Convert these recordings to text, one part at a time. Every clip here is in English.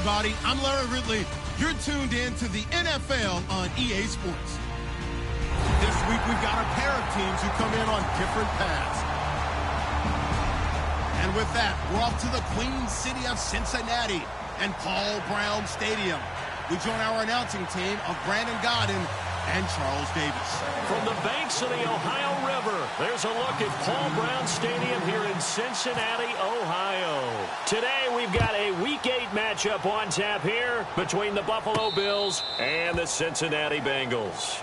everybody. I'm Larry Ridley. You're tuned in to the NFL on EA Sports. This week, we've got a pair of teams who come in on different paths. And with that, we're off to the Queen City of Cincinnati and Paul Brown Stadium. We join our announcing team of Brandon Godden and Charles Davis. From the banks of the Ohio River, there's a look at Paul Brown Stadium here in Cincinnati, Ohio. Today, we've got a Week 8 matchup on tap here between the Buffalo Bills and the Cincinnati Bengals.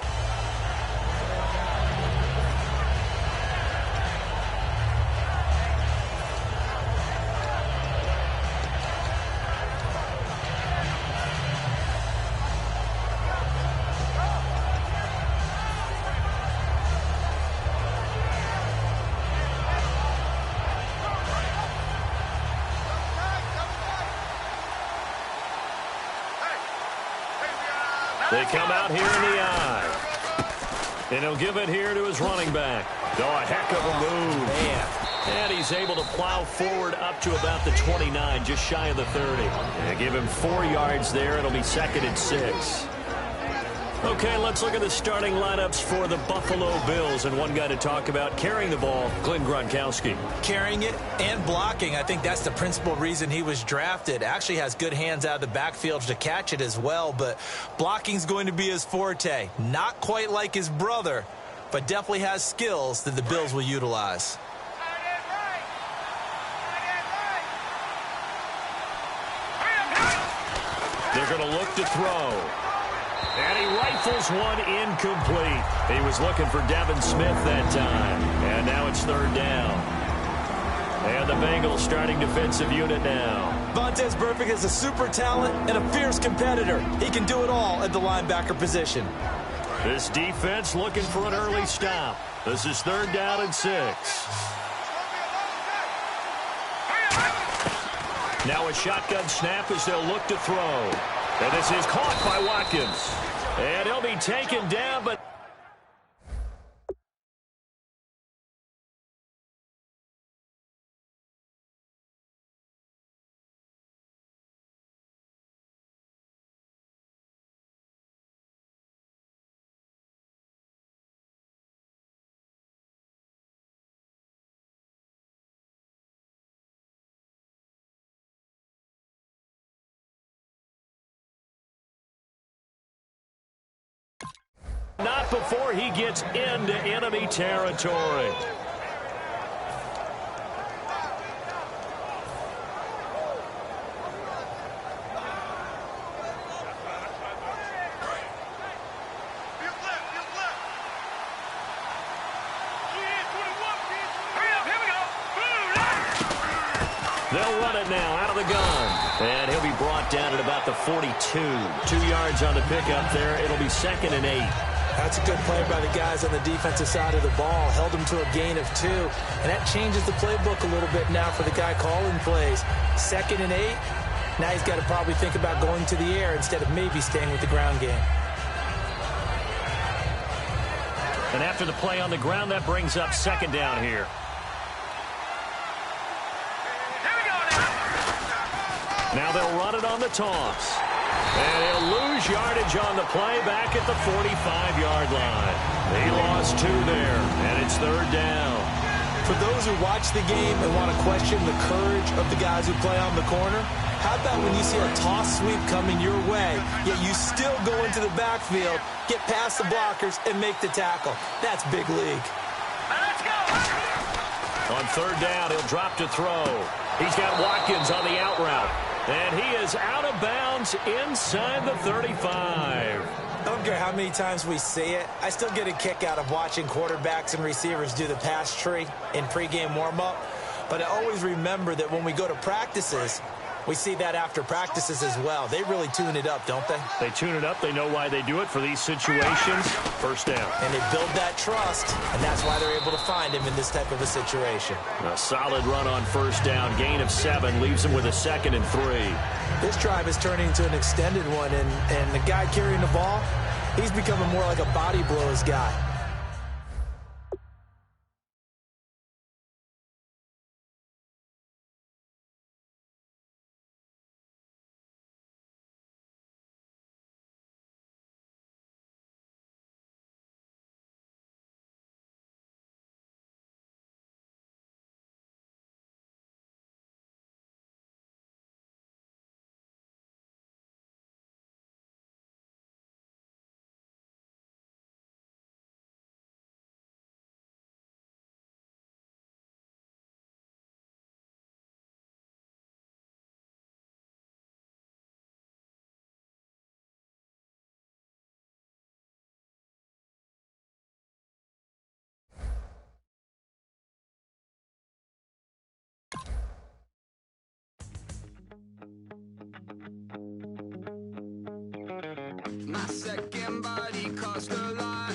They come out here in the eye. And he'll give it here to his running back. Oh, a heck of a move. Man. And he's able to plow forward up to about the 29, just shy of the 30. And give him 4 yards there. It'll be 2nd and 6. Okay, let's look at the starting lineups for the Buffalo Bills. And one guy to talk about carrying the ball, Glenn Gronkowski. Carrying it and blocking. I think that's the principal reason he was drafted. Actually has good hands out of the backfield to catch it as well. But blocking's going to be his forte. Not quite like his brother, but definitely has skills that the Bills will utilize. They're going to look to throw. And he rifles one incomplete. He was looking for Devin Smith that time. And now it's 3rd down. And the Bengals starting defensive unit now. Vontaze Burfict is a super talent and a fierce competitor. He can do it all at the linebacker position. This defense looking for an early stop. This is 3rd down and 6. Now a shotgun snap as they'll look to throw. And this is caught by Watkins. And he'll be taken down, but... not before he gets into enemy territory. They'll run it now out of the gun. And he'll be brought down at about the 42. 2 yards on the pickup there. It'll be 2nd and 8. That's a good play by the guys on the defensive side of the ball. Held him to a gain of 2. And that changes the playbook a little bit now for the guy calling plays. 2nd and 8. Now he's got to probably think about going to the air instead of maybe staying with the ground game. And after the play on the ground, that brings up 2nd down here. Now they'll run it on the toss. And he'll lose yardage on the play back at the 45-yard line. He lost 2 there, and it's 3rd down. For those who watch the game and want to question the courage of the guys who play on the corner, how about when you see a toss sweep coming your way, yet you still go into the backfield, get past the blockers, and make the tackle? That's big league. Let's go. On 3rd down, he'll drop to throw. He's got Watkins on the out route. And he is out of bounds inside the 35. I don't care how many times we see it. I still get a kick out of watching quarterbacks and receivers do the pass tree in pregame warm-up. But I always remember that when we go to practices, we see that after practices as well. They really tune it up, don't they? They tune it up. They know why they do it for these situations. 1st down. And they build that trust, and that's why they're able to find him in this type of a situation. A solid run on 1st down. Gain of 7 leaves him with a 2nd and 3. This drive is turning into an extended one, and the guy carrying the ball, he's becoming more like a body blows guy. My second body cost a lot.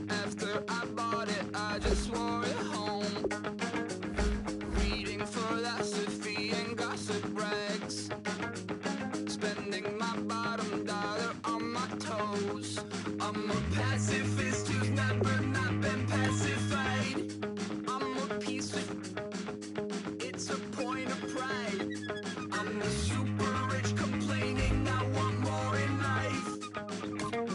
After I bought it, I just wore it home. Reading philosophy and gossip rags. Spending my bottom dollar on my toes. I'm a pacifist who's never not been pacified. I'm a piece of... It's a point of pride. I'm the super rich complaining I want more in life.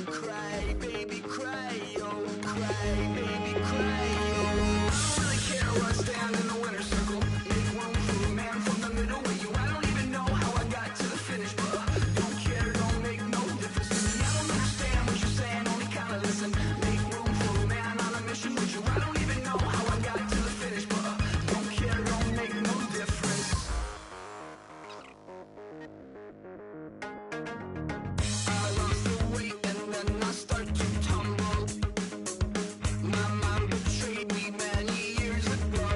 Cry, baby, cry, oh, cry, baby, cry, oh. I don't really care where I stand in the winner's circle. Make room for a man from the middle with you. I don't even know how I got to the finish, but don't care, don't make no difference to me. I don't understand what you're saying, only kinda listen. Make room for a man on a mission with you. I don't even know how I got to the finish, but don't care, don't make no difference. I lost the weight and then I start to tumble. My mind betrayed me many years ago.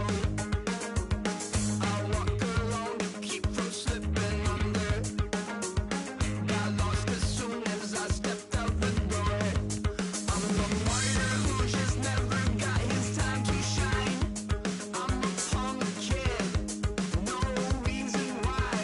I walk alone to keep from slipping under. Got lost as soon as I stepped out the door. I'm the martyr who just never got his time to shine. I'm a punk kid, no reason why.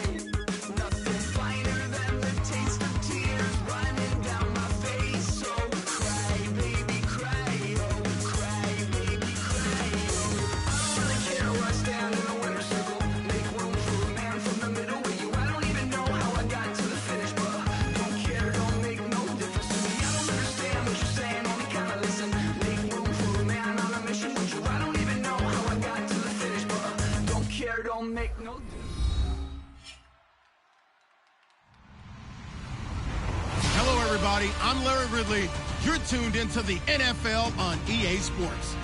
Nothing finer than the taste of tears running down my face. So cry, baby, cry, oh, cry, baby, cry, oh. I don't really care where I stand in the winner's circle. Make room for a man from the middle with you. I don't even know how I got to the finish, but don't care, don't make no difference to me. I don't understand what you're saying, only kinda listen. Make room for a man on a mission with you. I don't even know how I got to the finish, but don't care, don't make no difference. Hello, everybody. I'm Larry Ridley. You're tuned into the NFL on EA Sports.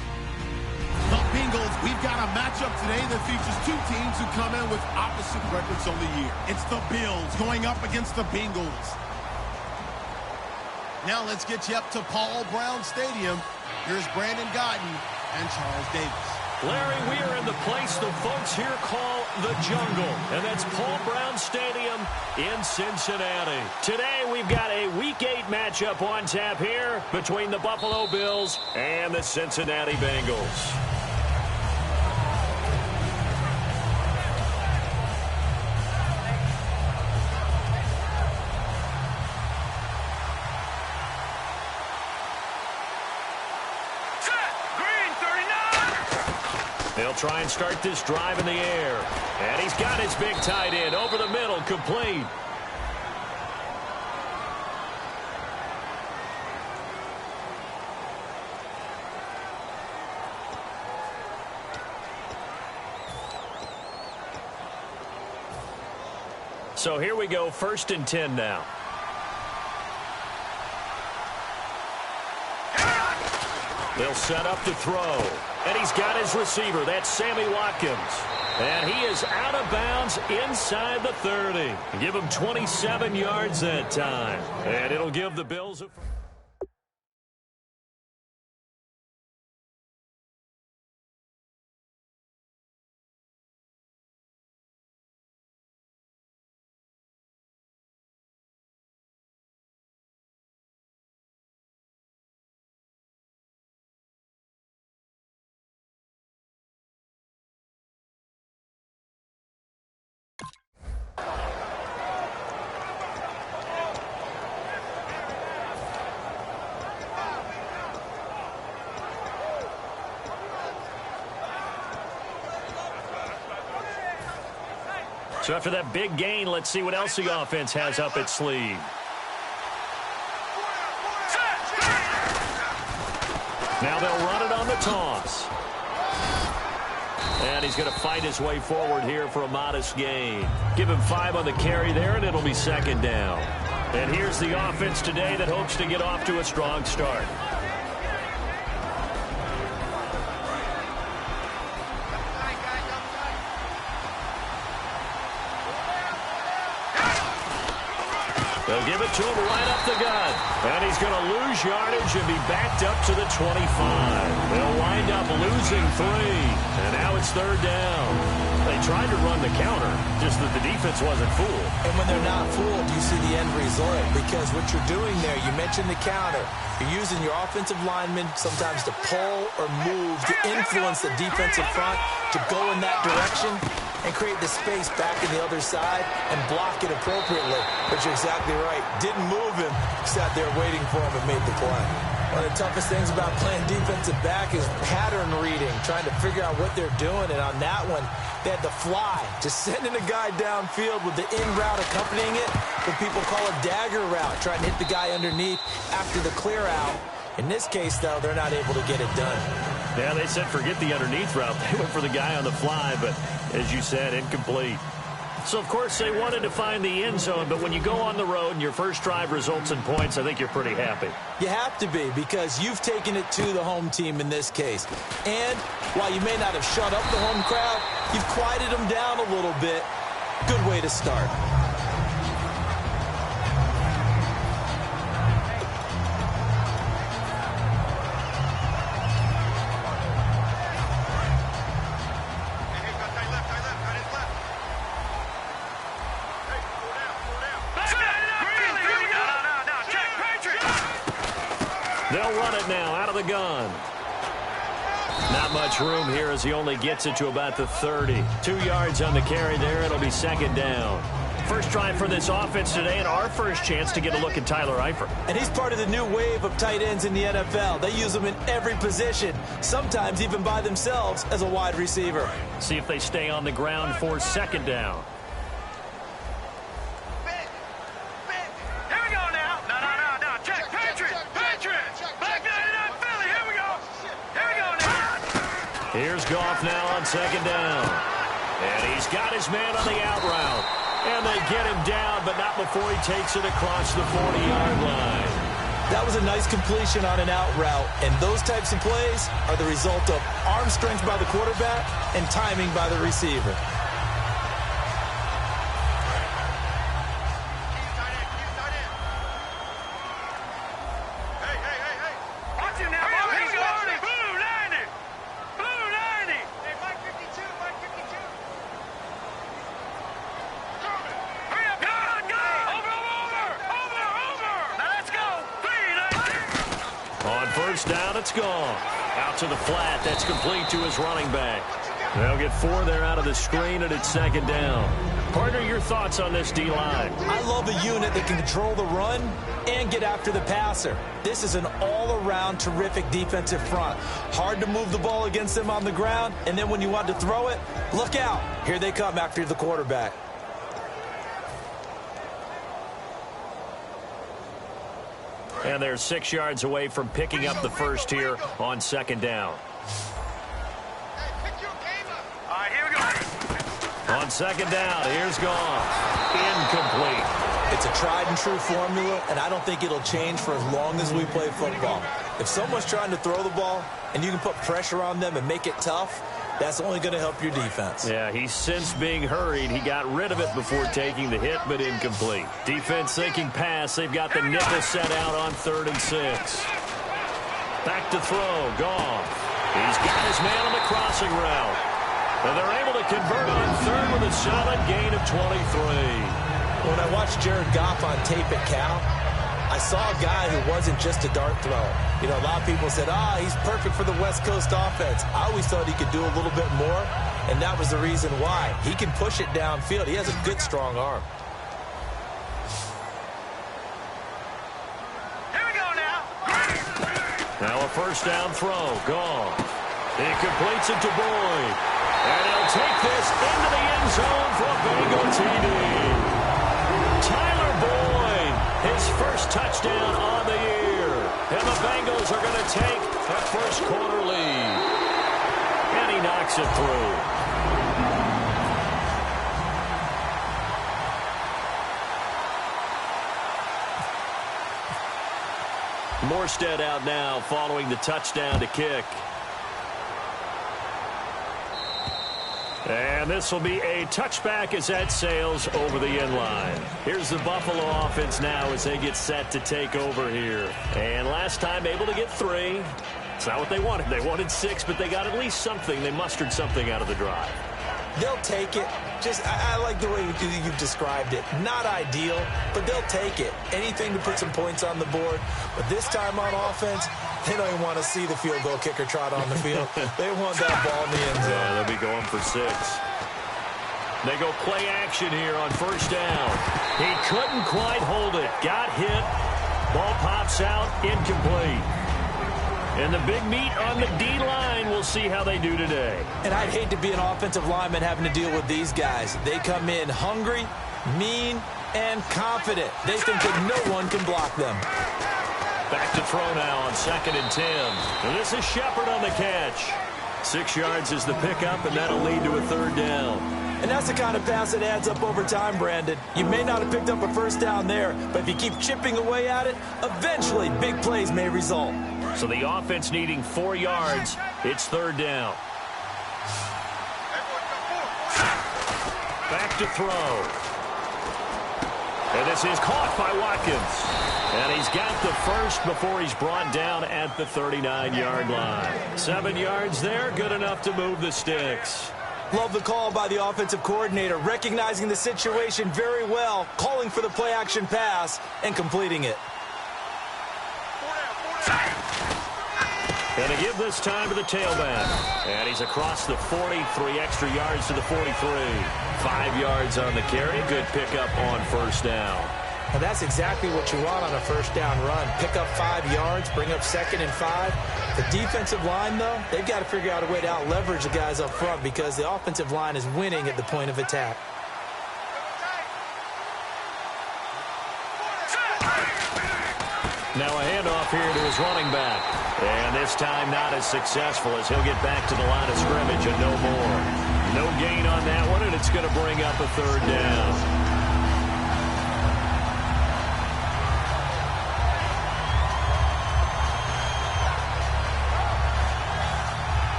The Bengals, we've got a matchup today that features two teams who come in with opposite records on the year. It's the Bills going up against the Bengals. Now let's get you up to Paul Brown Stadium. Here's Brandon Gaudin and Charles Davis. Larry, we are in the place the folks here call the Jungle, and that's Paul Brown Stadium in Cincinnati. Today, we've got a Week 8 matchup on tap here between the Buffalo Bills and the Cincinnati Bengals. They'll try and start this drive in the air. And he's got his big tight end over the middle, complete. So here we go, 1st and 10 now. They'll set up to throw. And he's got his receiver. That's Sammy Watkins. And he is out of bounds inside the 30. Give him 27 yards that time. And it'll give the Bills a... So after that big gain, let's see what else the offense has up its sleeve. Now they'll run it on the toss. And he's going to fight his way forward here for a modest gain. Give him 5 on the carry there, and it'll be 2nd down. And here's the offense today that hopes to get off to a strong start. They'll give it to him right up the gut. And he's going to lose yardage and be backed up to the 25. They'll wind up losing 3. And now it's 3rd down. They tried to run the counter, just that the defense wasn't fooled. And when they're not fooled, you see the end result. Because what you're doing there, you mentioned the counter. You're using your offensive linemen sometimes to pull or move to influence the defensive front to go in that direction and create the space back in the other side and block it appropriately. But you're exactly right. Didn't move him. Sat there waiting for him and made the play. One of the toughest things about playing defensive back is pattern reading, trying to figure out what they're doing. And on that one, they had the fly, just sending a guy downfield with the in route accompanying it, what people call a dagger route, trying to hit the guy underneath after the clear out. In this case, though, they're not able to get it done. Yeah, they said forget the underneath route. They went for the guy on the fly, but as you said, incomplete. So, of course, they wanted to find the end zone, but when you go on the road and your first drive results in points, I think you're pretty happy. You have to be, because you've taken it to the home team in this case. And while you may not have shut up the home crowd, you've quieted them down a little bit. Good way to start. They'll run it now out of the gun. Not much room here as he only gets it to about the 30. 2 yards on the carry there. It'll be second down. First drive for this offense today, and our first chance to get a look at Tyler Eifert. And he's part of the new wave of tight ends in the NFL. They use them in every position, sometimes even by themselves as a wide receiver. See if they stay on the ground for second down. Here's Goff now on second down. And he's got his man on the out route. And they get him down, but not before he takes it across the 40-yard line. That was a nice completion on an out route. And those types of plays are the result of arm strength by the quarterback and timing by the receiver. Down, it's gone. Out to the flat. That's complete to his running back. They'll get 4 there out of the screen, and it's second down. Partner, your thoughts on this D-line? I love a unit that can control the run and get after the passer. This is an all-around terrific defensive front. Hard to move the ball against them on the ground, and then when you want to throw it, look out. Here they come after the quarterback. And they're 6 yards away from picking up the first here on second down. All right, here we go. On second down, here's Goff. Incomplete. It's a tried-and-true formula, and I don't think it'll change for as long as we play football. If someone's trying to throw the ball and you can put pressure on them and make it tough, that's only going to help your defense. Yeah, he's since being hurried. He got rid of it before taking the hit, but incomplete. Defense thinking pass. They've got the nickel set out on 3rd and 6. Back to throw. Goff. He's got his man on the crossing route. And they're able to convert on 3rd with a solid gain of 23. When I watched Jared Goff on tape at Cal, I saw a guy who wasn't just a dart thrower. You know, a lot of people said, he's perfect for the West Coast offense. I always thought he could do a little bit more, and that was the reason why. He can push it downfield. He has a good, strong arm. Here we go now. Now a first down throw. Goff. He completes it to Boyd. And he'll take this into the end zone for a Bengal TD. Tyler Boyd, his first touchdown on the year. And the Bengals are going to take a first quarter lead. And he knocks it through. Morstead out now following the touchdown to kick. And this will be a touchback as that sails over the end line. Here's the Buffalo offense now as they get set to take over here. And last time able to get 3. It's not what they wanted. They wanted 6, but they got at least something. They mustered something out of the drive. They'll take it. I like the way you've described it. Not ideal, but they'll take it. Anything to put some points on the board. But this time on offense, they don't even want to see the field goal kicker trot on the field. They want that ball in the end zone. Yeah, they'll be going for 6. They go play action here on first down. He couldn't quite hold it. Got hit. Ball pops out. Incomplete. And the big meat on the D-line, we'll see how they do today. And I'd hate to be an offensive lineman having to deal with these guys. They come in hungry, mean, and confident. They think that no one can block them. Back to throw now on 2nd and 10. And this is Shepard on the catch. 6 yards is the pickup, and that'll lead to a 3rd down. And that's the kind of pass that adds up over time, Brandon. You may not have picked up a first down there, but if you keep chipping away at it, eventually big plays may result. So the offense needing 4 yards. It's 3rd down. Back to throw. And this is caught by Watkins. And he's got the first before he's brought down at the 39-yard line. 7 yards there, good enough to move the sticks. Love the call by the offensive coordinator, recognizing the situation very well, calling for the play-action pass, and completing it. And to give this time to the tailback. And he's across the 40, 3 extra yards to the 43. 5 yards on the carry. Good pickup on first down. And that's exactly what you want on a first down run. Pick up 5 yards, bring up 2nd and 5. The defensive line, though, they've got to figure out a way to out-leverage the guys up front because the offensive line is winning at the point of attack. Now a handoff here to his running back. And this time not as successful as he'll get back to the line of scrimmage and no more. No gain on that one, and it's going to bring up a 3rd down.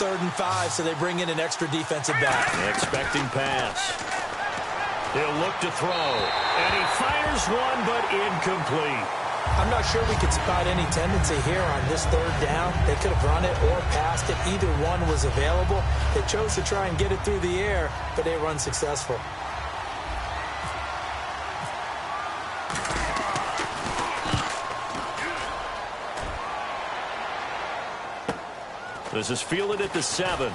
Third and 5, so they bring in an extra defensive back. Expecting pass. He'll look to throw. And he fires one, but incomplete. I'm not sure we could spot any tendency here on this 3rd down. They could have run it or passed it. Either one was available. They chose to try and get it through the air, but they were unsuccessful. This is fielded at the 7.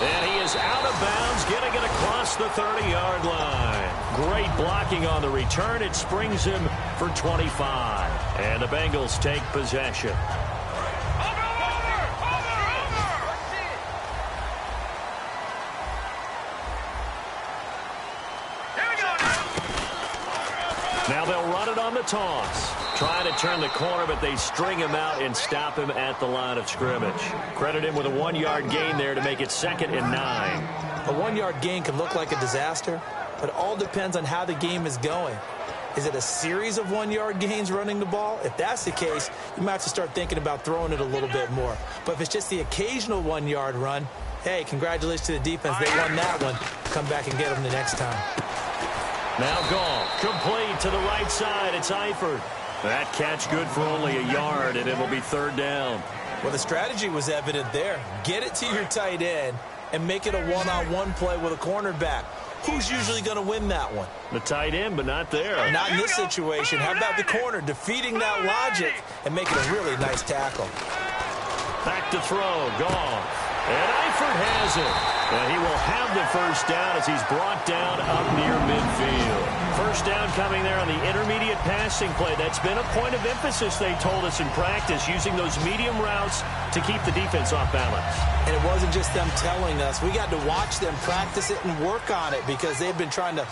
And he is out of bounds, getting it across the 30-yard line. Great blocking on the return. It springs him for 25. And the Bengals take possession. Now they'll run it on the toss. Trying to turn the corner, but they string him out and stop him at the line of scrimmage. Credit him with a 1-yard gain there to make it 2nd and 9. A 1-yard gain can look like a disaster, but it all depends on how the game is going. Is it a series of 1-yard gains running the ball? If that's the case, you might have to start thinking about throwing it a little bit more. But if it's just the occasional 1-yard run, hey, congratulations to the defense. They won that one. Come back and get them the next time. Now Gall, complete to the right side. It's Eifert. That catch good for only a yard, and it'll be 3rd down. Well, the strategy was evident there. Get it to your tight end and make it a one-on-one play with a cornerback. Who's usually going to win that one? The tight end, but not there. Not in this situation. How about the corner defeating that logic and making a really nice tackle? Back to throw, Gall. And Eifert has it. And he will have the first down as he's brought down up near midfield. First down coming there on the intermediate passing play. That's been a point of emphasis, they told us in practice, using those medium routes to keep the defense off balance. And it wasn't just them telling us. We got to watch them practice it and work on it because they've been trying to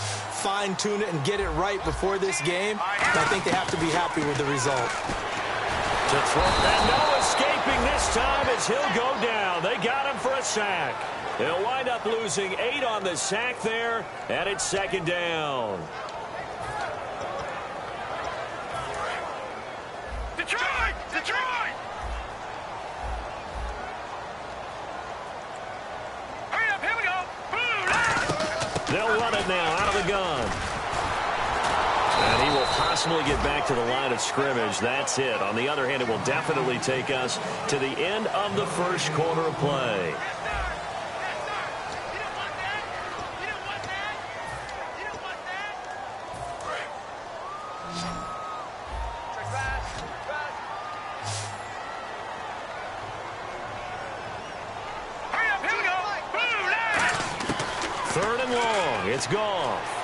fine-tune it and get it right before this game. And I think they have to be happy with the result. To throw, and no escaping this time as he'll go down. They got him for a sack. He'll wind up losing 8 on the sack there, and it's 2nd down. Detroit! Detroit! Hurry up, here we go! gun. And he will possibly get back to the line of scrimmage. That's it. On the other hand, it will definitely take us to the end of the first quarter of play. Third and long. It's Goff.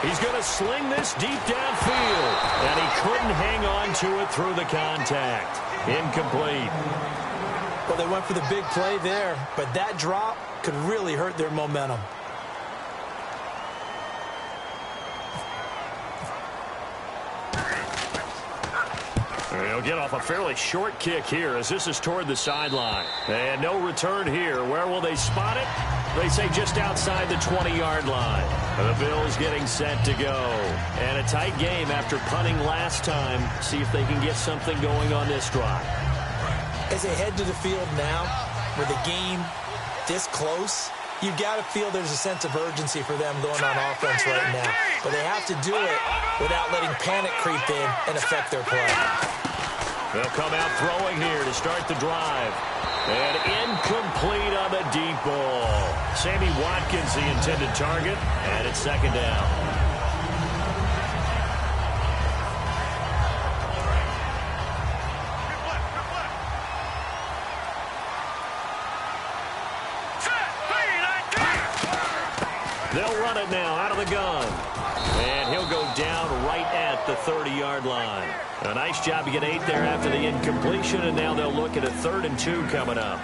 He's going to sling this deep downfield. And he couldn't hang on to it through the contact. Incomplete. Well, they went for the big play there, but that drop could really hurt their momentum. He'll get off a fairly short kick here as this is toward the sideline. And no return here. Where will they spot it? They say just outside the 20-yard line. The Bills getting set to go. And a tight game after punting last time. See if they can get something going on this drive. As they head to the field now, with the game this close, you've got to feel there's a sense of urgency for them going on offense right now. But they have to do it without letting panic creep in and affect their play. They'll come out throwing here to start the drive. And incomplete on the deep ball. Sammy Watkins, the intended target, and it's second down. They'll run it now out of the gun. And he'll go down right at the 30-yard line. A nice job to get 8 there after the incompletion, and now they'll look at a 3rd and 2 coming up.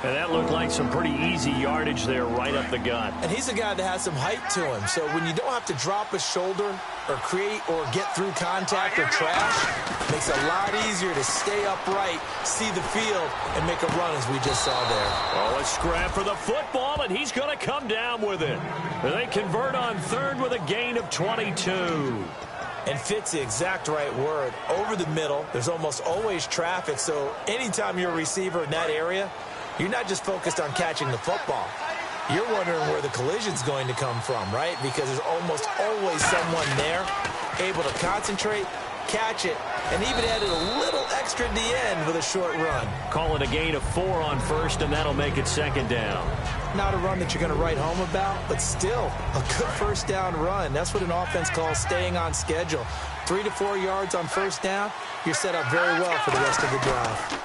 And that looked like some pretty easy yardage there right up the gut. And he's a guy that has some height to him, so when you don't have to drop a shoulder or create or get through contact or trash, it makes it a lot easier to stay upright, see the field, and make a run as we just saw there. Oh, a scrap for the football, and he's going to come down with it. And they convert on 3rd with a gain of 22. And fits the exact right word. Over the middle, there's almost always traffic, so anytime you're a receiver in that area, you're not just focused on catching the football. You're wondering where the collision's going to come from, right? Because there's almost always someone there able to concentrate, catch it, and even added a little extra at the end with a short run. Call it a gain of 4 on 1st, and that'll make it 2nd down. Not a run that you're going to write home about, but still a good 1st down run. That's what an offense calls staying on schedule. 3 to 4 yards on 1st down, you're set up very well for the rest of the drive.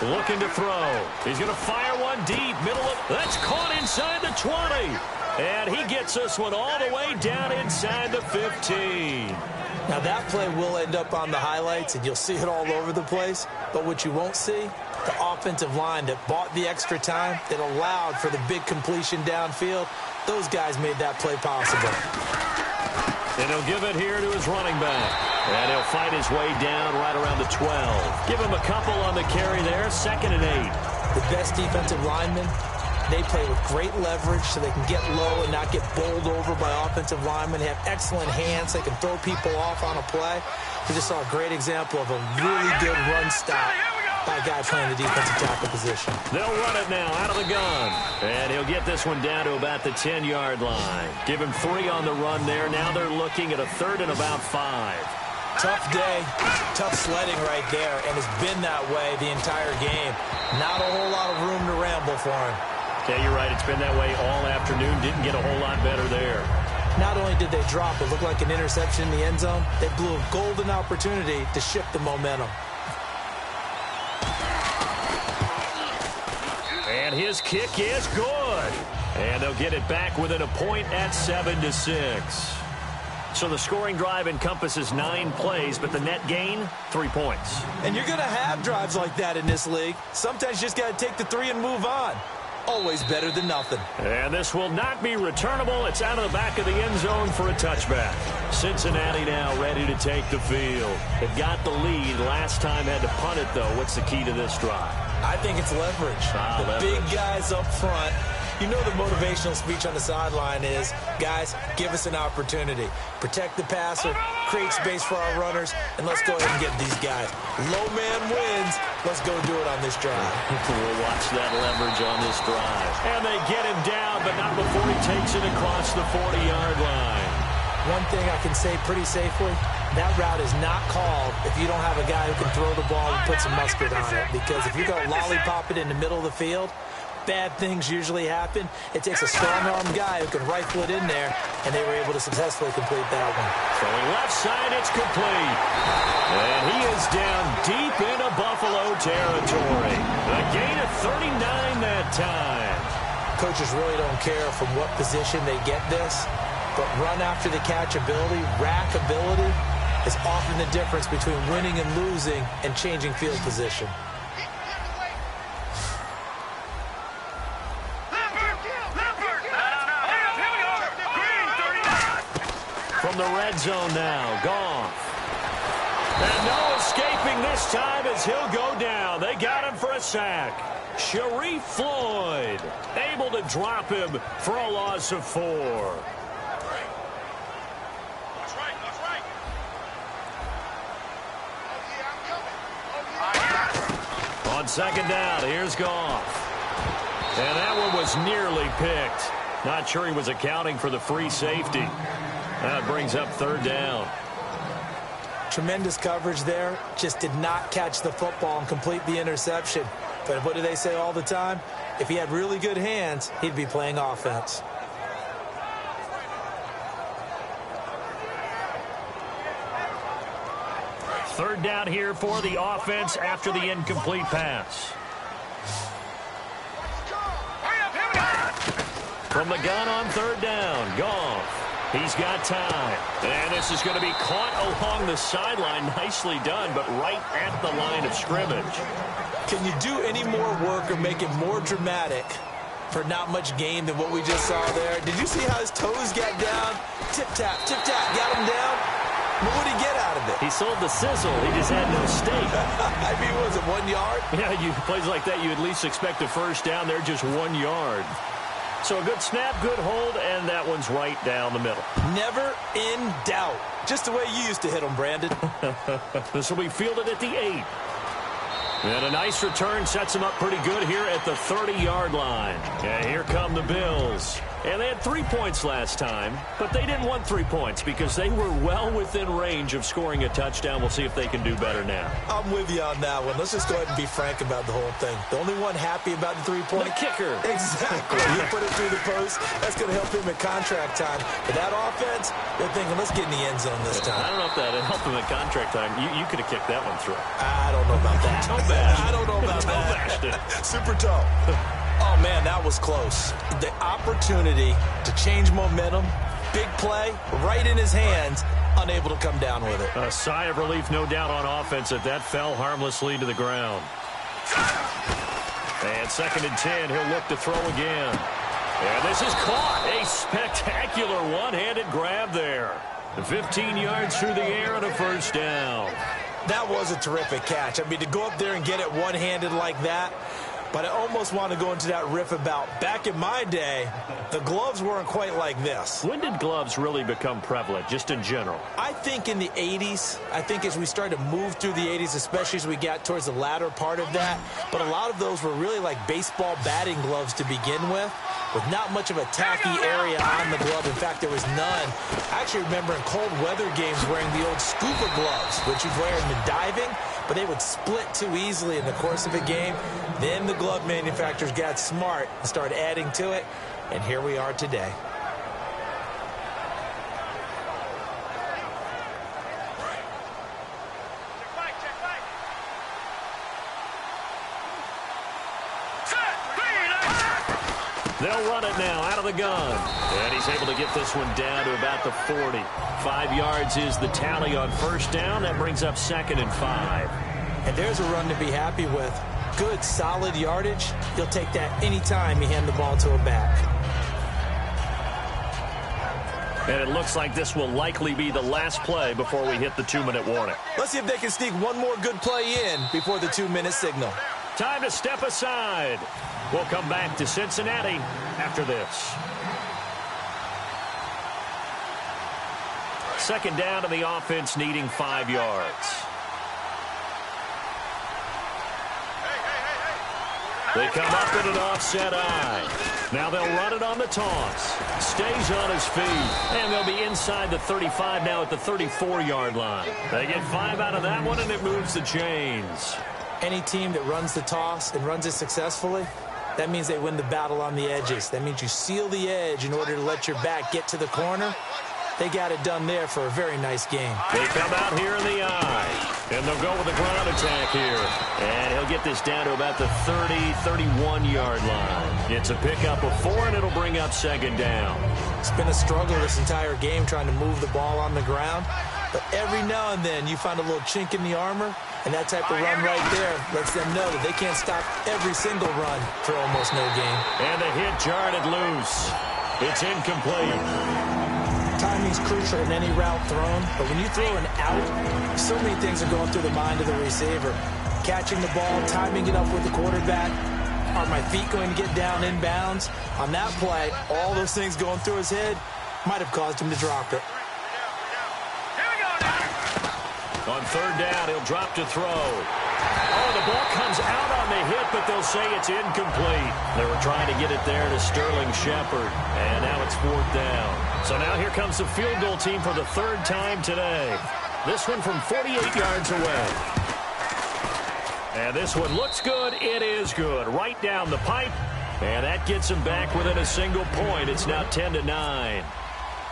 Looking to throw. He's going to fire one deep. Middle of... That's caught inside the 20. And he gets this one all the way down inside the 15. Now, that play will end up on the highlights, and you'll see it all over the place. But what you won't see, the offensive line that bought the extra time, that allowed for the big completion downfield, those guys made that play possible. And he'll give it here to his running back. And he'll fight his way down right around the 12. Give him a couple on the carry there, 2nd and 8. The best defensive linemen, they play with great leverage so they can get low and not get bowled over by offensive linemen. They have excellent hands. They can throw people off on a play. We just saw a great example of a really good run stop by a guy playing the defensive tackle position. They'll run it now out of the gun. And he'll get this one down to about the 10-yard line. Give him 3 on the run there. Now they're looking at a 3rd and about 5. Tough day, tough sledding right there, and it's been that way the entire game. Not a whole lot of room to ramble for him. Yeah, you're right. It's been that way all afternoon. Didn't get a whole lot better there. Not only did they drop, it looked like an interception in the end zone, they blew a golden opportunity to shift the momentum. And his kick is good. And they'll get it back within a point at 7-6. So the scoring drive encompasses 9 plays, but the net gain, 3 points. And you're going to have drives like that in this league. Sometimes you just got to take the 3 and move on. Always better than nothing. And this will not be returnable. It's out of the back of the end zone for a touchback. Cincinnati now ready to take the field. They've got the lead. Last time had to punt it, though. What's the key to this drive? I think it's leverage. Leverage. Big guys up front You know the motivational speech on the sideline is, guys, give us an opportunity. Protect the passer, create space for our runners, and let's go ahead and get these guys. Low man wins. Let's go do it on this drive. We'll watch that leverage on this drive. And they get him down, but not before he takes it across the 40-yard line. One thing I can say pretty safely, that route is not called if you don't have a guy who can throw the ball and put some mustard on it. Because if you go lollipop it in the middle of the field, bad things usually happen. It takes a strong-armed guy who can rifle it in there, and they were able to successfully complete that one. Throwing left side, it's complete. And he is down deep into Buffalo territory. A gain of 39 that time. Coaches really don't care from what position they get this, but run after the catch ability, rack ability, is often the difference between winning and losing and changing field position. From the red zone now, Goff. And no escaping this time as he'll go down. They got him for a sack. Sharif Floyd able to drop him for a loss of 4. On second down, here's Goff. And that one was nearly picked. Not sure he was accounting for the free safety. That brings up third down. Tremendous coverage there. Just did not catch the football and complete the interception. But what do they say all the time? If he had really good hands, he'd be playing offense. Third down here for the offense after the incomplete pass. From the gun on third down, Goff. He's got time. And this is going to be caught along the sideline. Nicely done, but right at the line of scrimmage. Can you do any more work or make it more dramatic for not much gain than what we just saw there? Did you see how his toes got down? Tip-tap, got him down. But what did he get out of it? He sold the sizzle. He just had no steak. I mean, was it 1 yard? Yeah, plays like that, you at least expect a first down. They're just 1 yard. So a good snap, good hold, and that one's right down the middle. Never in doubt. Just the way you used to hit them, Brandon. This will be fielded at the 8. And a nice return sets him up pretty good here at the 30-yard line. And here come the Bills. And they had 3 points last time, but they didn't want 3 points because they were well within range of scoring a touchdown. We'll see if they can do better now. I'm with you on that one. Let's just go ahead and be frank about the whole thing. The only one happy about the 3-point. The kicker. Exactly. He put it through the post. That's going to help him at contract time. But that offense, they're thinking, let's get in the end zone this time. I don't know if that helped him at contract time. You could have kicked that one through. I don't know about that. I don't know about that. Super toe. Oh, man, that was close. The opportunity to change momentum, big play, right in his hands, unable to come down with it. A sigh of relief, no doubt, on offense that fell harmlessly to the ground. And 2nd and 10, he'll look to throw again. And this is caught. A spectacular one-handed grab there. 15 yards through the air and a first down. That was a terrific catch. I mean, to go up there and get it one-handed like that, but I almost want to go into that riff about back in my day, the gloves weren't quite like this. When did gloves really become prevalent, just in general? I think in the 80s. I think as we started to move through the 80s, especially as we got towards the latter part of that. But a lot of those were really like baseball batting gloves to begin with not much of a tacky area on the glove. In fact, there was none. I actually remember in cold weather games wearing the old scuba gloves, which you'd wear in the diving, but they would split too easily in the course of a game. Then the glove manufacturers got smart and started adding to it, and here we are today. They'll run it now out of the gun. And he's able to get this one down to about the 40. 5 yards is the tally on first down. That brings up 2nd and 5. And there's a run to be happy with. Good, solid yardage. You'll take that anytime you hand the ball to a back. And it looks like this will likely be the last play before we hit the 2-minute warning. Let's see if they can sneak one more good play in before the 2-minute signal. Time to step aside. We'll come back to Cincinnati after this. Second down to the offense, needing 5 yards. They come up in an offset eye. Now they'll run it on the toss. Stays on his feet. And they'll be inside the 35 now at the 34-yard line. They get 5 out of that one, and it moves the chains. Any team that runs the toss and runs it successfully, that means they win the battle on the edges. That means you seal the edge in order to let your back get to the corner. They got it done there for a very nice game. They come out here in the eye, and they'll go with a ground attack here. And he'll get this down to about the 31-yard line. It's a pickup of 4, and it'll bring up second down. It's been a struggle this entire game trying to move the ball on the ground. But every now and then you find a little chink in the armor, and that type of run right there lets them know that they can't stop every single run for almost no gain. And the hit jarred it loose. It's incomplete. Timing's crucial in any route thrown, but when you throw an out, so many things are going through the mind of the receiver. Catching the ball, timing it up with the quarterback. Are my feet going to get down in bounds? On that play, all those things going through his head might have caused him to drop it. On third down, he'll drop to throw. Oh, the ball comes out on the hit, but they'll say it's incomplete. They were trying to get it there to Sterling Shepard, and now it's 4th down. So now here comes the field goal team for the 3rd time today. This one from 48 yards away. And this one looks good. It is good. Right down the pipe, and that gets him back within a single point. It's now 10-9.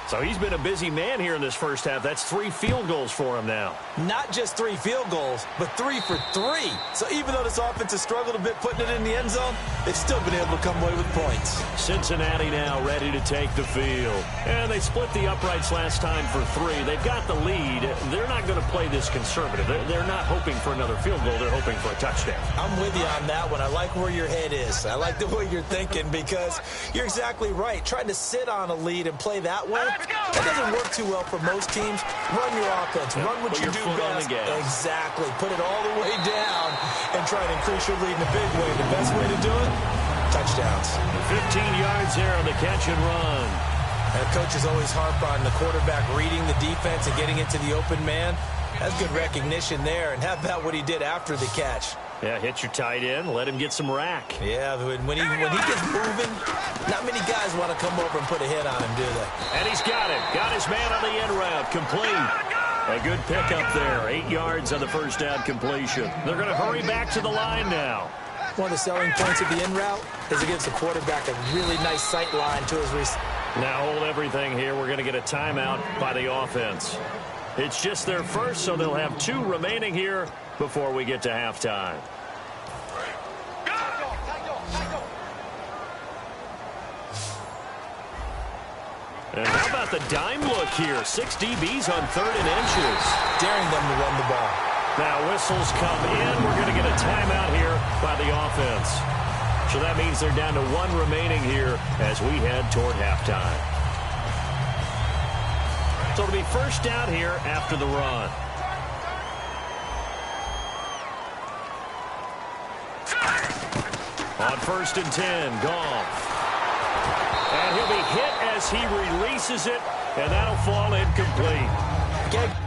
So he's been a busy man here in this first half. That's 3 field goals for him now. Not just 3 field goals, but 3 for 3. So even though this offense has struggled a bit putting it in the end zone, they've still been able to come away with points. Cincinnati now ready to take the field. And they split the uprights last time for 3. They've got the lead. They're not going to play this conservative. They're not hoping for another field goal. They're hoping for a touchdown. I'm with you on that one. I like where your head is. I like the way you're thinking because you're exactly right. Trying to sit on a lead and play that way, that doesn't work too well for most teams. Run your offense. Run what you do best. Exactly. Put it all the way down and try to increase your lead in a big way. The best way to do it, touchdowns. 15 yards there on the catch and run. And coaches always harp on the quarterback reading the defense and getting into the open man. That's good recognition there. And how about what he did after the catch? Yeah, hit your tight end. Let him get some rack. Yeah, when he gets moving, not many guys want to come over and put a hit on him, do they? And he's got it. Got his man on the end route. Complete. A good pickup there. 8 yards on the first down completion. They're going to hurry back to the line now. One of the selling points of the in route is it gives the quarterback a really nice sight line to his receiver. Now hold everything here. We're going to get a timeout by the offense. It's just their first, so they'll have 2 remaining here before we get to halftime. And how about the dime look here? 6 DBs on 3rd and inches. Daring them to run the ball. Now whistles come in. We're going to get a timeout here by the offense. So that means they're down to 1 remaining here as we head toward halftime. So it'll be first down here after the run. On 1st and 10, Goff. And he'll be hit as he releases it, and that'll fall incomplete. Okay.